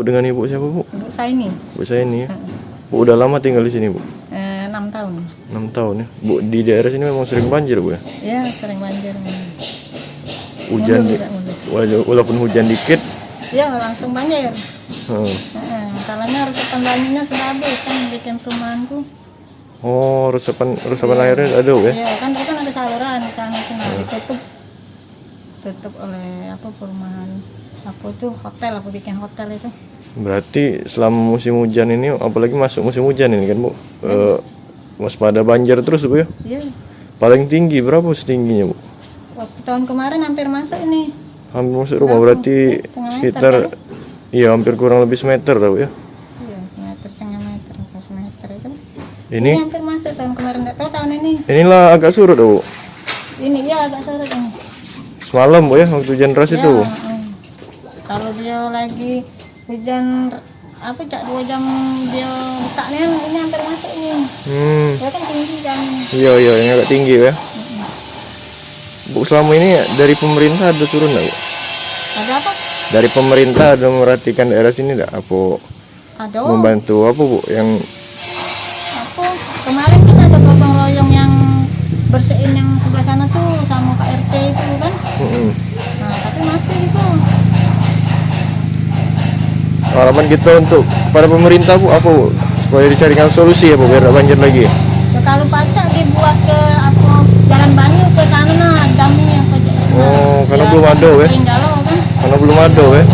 Bu dengan ibu siapa Bu? Ibu saya ini Bu saya ini ya. Bu udah lama tinggal di sini Bu? 6 tahun. 6 tahun ya. Bu di daerah sini memang sering banjir Bu ya? Ya sering banjir. Hujan walaupun hujan dikit. Ya langsung banjir. Hmm. Masalahnya resapan banjirnya sudah habis kan bikin perumahanku. Oh, resapan airnya ada Bu ya? Iya kan itu kan ada saluran di sana tutup oleh apa perumahan. Aku tuh hotel, aku bikin hotel itu. Berarti selama musim hujan ini, apalagi masuk musim hujan ini kan Bu, waspada banjir terus Bu ya? Iya. Paling tinggi berapa setingginya Bu? Waktu tahun kemarin hampir masuk ini. Hampir masuk rumah, berarti sekitar kan? iya hampir kurang lebih semeter Bu ya? Iya, setengah meter, semeter itu. Ini hampir masuk tahun kemarin, nggak tahu tahun ini. Inilah agak surut Bu. Ini ya agak surut ini. Semalam Bu ya, waktu hujan deras itu. Kalau dia lagi hujan apa 2 jam dia besarnya ini hampir masuk ini. Dia kan tinggi kan. Iya yang agak tinggi ya. Bu selama ini dari pemerintah ada turun nggak Bu? Ada apa? Dari pemerintah ada merhatikan daerah sini nggak? Apa Ada. membantu apa Bu yang? Aku kemarin kan ada gotong royong yang bersihin yang sebelah sana tuh sama Pak RT itu kan. Nah tapi masih gitu. Harapan kita untuk pada pemerintah Bu apa Bu? Supaya dicarikan solusi ya Bu biar tidak banjir lagi. Ya, kalau pacak dibuat ke apa jalan banyu ke sana nah dami apa. Oh karena belum ada ya? Tinggal kan. Karena belum ada ya?